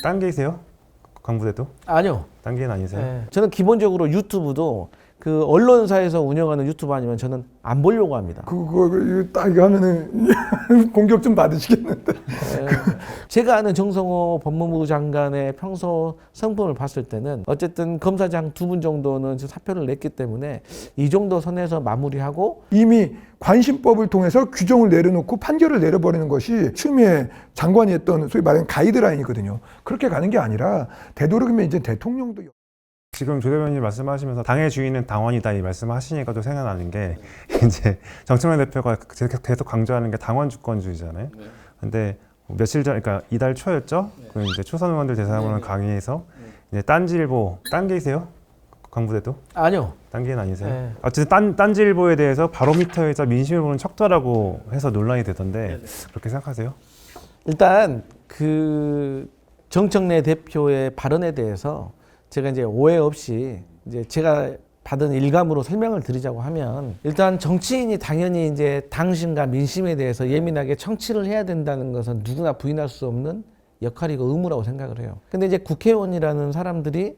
딴 게이세요? 강부대도? 아니요. 딴 게는 아니세요? 네. 저는 기본적으로 유튜브도 그 언론사에서 운영하는 유튜브 아니면 저는 안 보려고 합니다. 이거 딱 이거 하면은 공격 좀 받으시겠는데. 제가 아는 정성호 법무부 장관의 평소 성품을 봤을 때는 어쨌든 검사장 2분 정도는 사표를 냈기 때문에 이 정도 선에서 마무리하고 이미 관심법을 통해서 규정을 내려놓고 판결을 내려버리는 것이 추미애 장관이 했던 소위 말하는 가이드라인이거든요. 그렇게 가는 게 아니라 되도록이면 이제 대통령도 지금 조 대변인이 말씀하시면서 당의 주인은 당원이다 이 말씀하시니까 또 생각나는 게 이제 정청래 대표가 계속 강조하는 게 당원 주권주의잖아요. 근데 며칠 전, 그러니까 이달 초였죠. 그 이제 초선 의원들 대상으로 강의에서 이제 딴지일보, 딴 게이세요? 강부대도? 아니요. 딴 게는 아니세요? 네. 어쨌든 딴지일보에 대해서 바로미터에서 민심을 보는 척도라고 해서 논란이 되던데 그렇게 생각하세요? 일단 그 정청래 대표의 발언에 대해서 제가 이제 오해 없이 이제 제가 받은 일감으로 설명을 드리자고 하면 일단 정치인이 당연히 이제 당신과 민심에 대해서 예민하게 청취를 해야 된다는 것은 누구나 부인할 수 없는 역할이고 의무라고 생각을 해요. 근데 이제 국회의원이라는 사람들이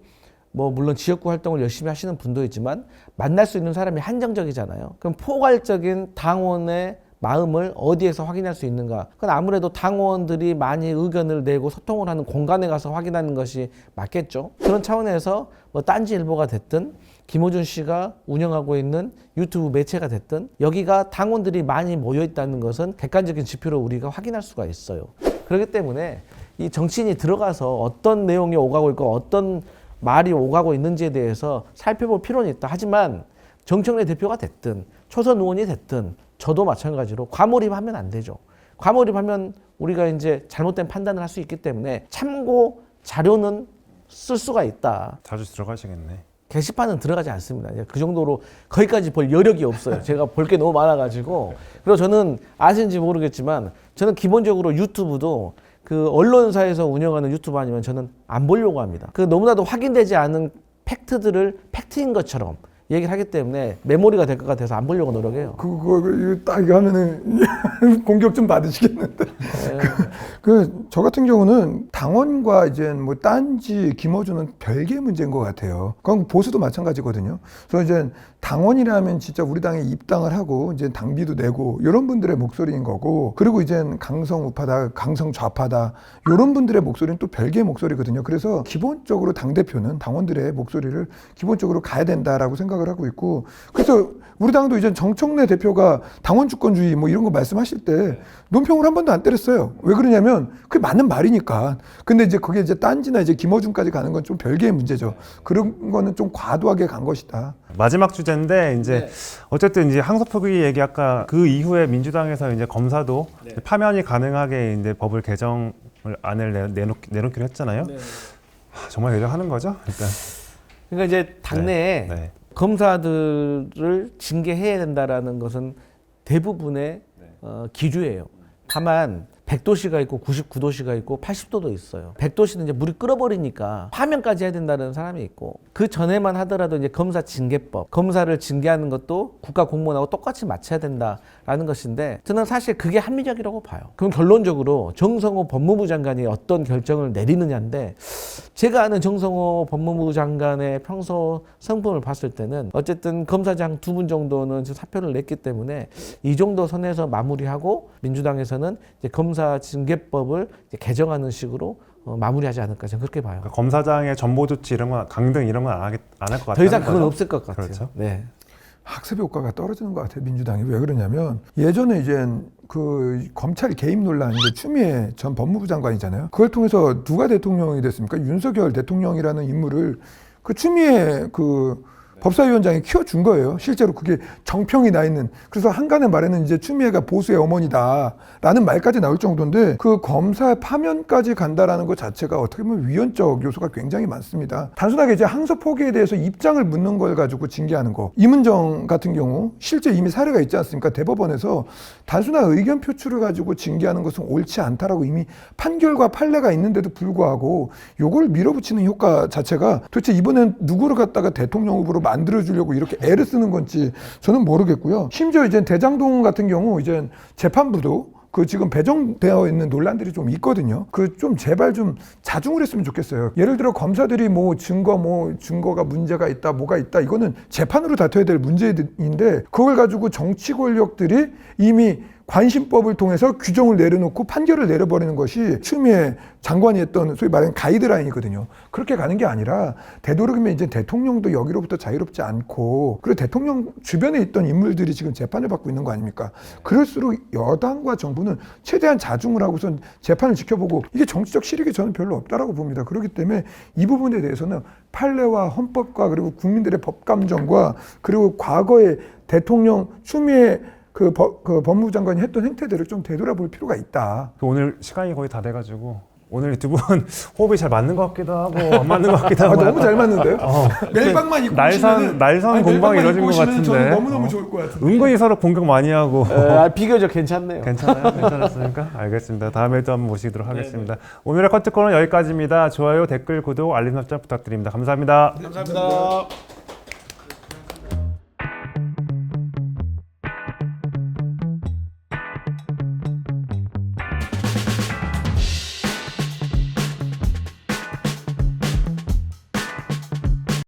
뭐 물론 지역구 활동을 열심히 하시는 분도 있지만 만날 수 있는 사람이 한정적이잖아요. 그럼 포괄적인 당원의 마음을 어디에서 확인할 수 있는가? 그건 아무래도 당원들이 많이 의견을 내고 소통을 하는 공간에 가서 확인하는 것이 맞겠죠. 그런 차원에서 뭐 딴지일보가 됐든 김어준 씨가 운영하고 있는 유튜브 매체가 됐든 여기가 당원들이 많이 모여 있다는 것은 객관적인 지표로 우리가 확인할 수가 있어요. 그렇기 때문에 이 정치인이 들어가서 어떤 내용이 오가고 있고 어떤 말이 오가고 있는지에 대해서 살펴볼 필요는 있다. 하지만 정청래 대표가 됐든 초선 의원이 됐든 저도 마찬가지로 과몰입하면 안 되죠. 과몰입하면 우리가 이제 잘못된 판단을 할 수 있기 때문에 참고 자료는 쓸 수가 있다. 자주 들어가시겠네. 게시판은 들어가지 않습니다. 그 정도로 거기까지 볼 여력이 없어요. 제가 볼 게 너무 많아가지고. 그리고 저는 아시는지 모르겠지만 저는 기본적으로 유튜브도 그 언론사에서 운영하는 유튜브 아니면 저는 안 보려고 합니다. 그 너무나도 확인되지 않은 팩트들을 팩트인 것처럼 얘기를 하기 때문에 메모리가 될 것 같아서 안 보려고 노력해요. 이거 딱 이거 하면은 공격 좀 받으시겠는데. 저 같은 경우는 당원과 이제 뭐 딴지, 김어준은 별개의 문제인 것 같아요. 그건 보수도 마찬가지거든요. 그래서 이제 당원이라면 진짜 우리 당에 입당을 하고 이제 당비도 내고 이런 분들의 목소리인 거고, 그리고 이제 강성 우파다, 강성 좌파다 이런 분들의 목소리는 또 별개의 목소리거든요. 그래서 기본적으로 당 대표는 당원들의 목소리를 기본적으로 가야 된다라고 생각을 하고 있고, 그래서 우리 당도 이제 정청래 대표가 당원 주권주의 뭐 이런 거 말씀하실 때 논평을 한 번도 안 때렸어요. 왜 그러냐면 그게 맞는 말이니까. 근데 이제 그게 이제 딴지나 이제 김어준까지 가는 건 좀 별개의 문제죠. 그런 거는 좀 과도하게 간 것이다. 마지막 주제인데 이제 어쨌든 이제 항소포기 얘기 아까 그 이후에 민주당에서 이제 검사도 파면이 가능하게 이제 법을 개정을 안을 내놓기로 했잖아요. 정말 개정하는 거죠? 일단. 그러니까 이제 당내에 검사들을 징계해야 된다라는 것은 대부분의 기류예요. 다만 100도씨가 있고 99도씨가 있고 80도도 있어요. 100도씨는 이제 물이 끓어버리니까 파면까지 해야 된다는 사람이 있고, 그 전에만 하더라도 이제 검사 징계법, 검사를 징계하는 것도 국가 공무원하고 똑같이 맞춰야 된다라는 것인데, 저는 사실 그게 합리적이라고 봐요. 그럼 결론적으로 정성호 법무부 장관이 어떤 결정을 내리느냐인데, 제가 아는 정성호 법무부 장관의 평소 성품을 봤을 때는 어쨌든 검사장 2분 정도는 사표를 냈기 때문에 이 정도 선에서 마무리하고 민주당에서는 이제 검사 징계법을 이제 개정하는 식으로 마무리하지 않을까, 저는 그렇게 봐요. 그러니까 검사장의 전보 조치 이런 거, 강등 이런 건 안 할 것 같아요. 더 이상 그건 없을 것 같아요. 그렇죠. 네. 학습 효과가 떨어지는 것 같아요, 민주당이. 왜 그러냐면 예전에 이제 그 검찰 개입 논란, 이제 추미애 전 법무부 장관이잖아요. 그걸 통해서 누가 대통령이 됐습니까? 윤석열 대통령이라는 인물을 그 추미애 그 법사위원장이 키워준 거예요. 실제로 그게 정평이 나 있는. 그래서 한간의 말에는 이제 추미애가 보수의 어머니다라는 말까지 나올 정도인데, 그 검사 파면까지 간다라는 것 자체가 어떻게 보면 위헌적 요소가 굉장히 많습니다. 단순하게 이제 항소 포기에 대해서 입장을 묻는 걸 가지고 징계하는 거. 이문정 같은 경우 실제 이미 사례가 있지 않습니까? 대법원에서 단순한 의견 표출을 가지고 징계하는 것은 옳지 않다라고 이미 판결과 판례가 있는데도 불구하고 요걸 밀어붙이는 효과 자체가 도대체 이번엔 누구를 갖다가 대통령 후보로 만들어주려고 이렇게 애를 쓰는 건지 저는 모르겠고요. 심지어 이제 대장동 같은 경우 이제 재판부도 그 지금 배정되어 있는 논란들이 좀 있거든요. 그 좀 제발 좀 자중을 했으면 좋겠어요. 예를 들어 검사들이 뭐 증거가 문제가 있다, 뭐가 있다, 이거는 재판으로 다퉈야 될 문제인데 그걸 가지고 정치 권력들이 이미 관심법을 통해서 규정을 내려놓고 판결을 내려버리는 것이 추미애 장관이 했던 소위 말하는 가이드라인이거든요. 그렇게 가는 게 아니라 되도록이면 이제 대통령도 여기로부터 자유롭지 않고 그리고 대통령 주변에 있던 인물들이 지금 재판을 받고 있는 거 아닙니까? 그럴수록 여당과 정부는 최대한 자중을 하고선 재판을 지켜보고 이게 정치적 실익이 저는 별로 없다라고 봅니다. 그렇기 때문에 이 부분에 대해서는 판례와 헌법과 그리고 국민들의 법감정과 그리고 과거의 대통령 추미애 그 법무부 장관이 했던 행태들을 좀 되돌아볼 필요가 있다. 오늘 시간이 거의 다 돼가지고 오늘 두 분 호흡이 잘 맞는 것 같기도 하고 안 맞는 것 같기도 하고 너무 잘 맞는데요? 멜빵만 입고 날선 공방이 이루어진 것 저는 같은데 너무너무 좋을 것 같은데. 은근히 서로 공격 많이 하고 비교적 괜찮네요. 괜찮아요? 괜찮았습니까? 알겠습니다. 다음에 또 한번 모시도록 하겠습니다. 오늘의 커트콜은 여기까지입니다. 좋아요, 댓글, 구독, 알림 설정 부탁드립니다. 감사합니다. 감사합니다.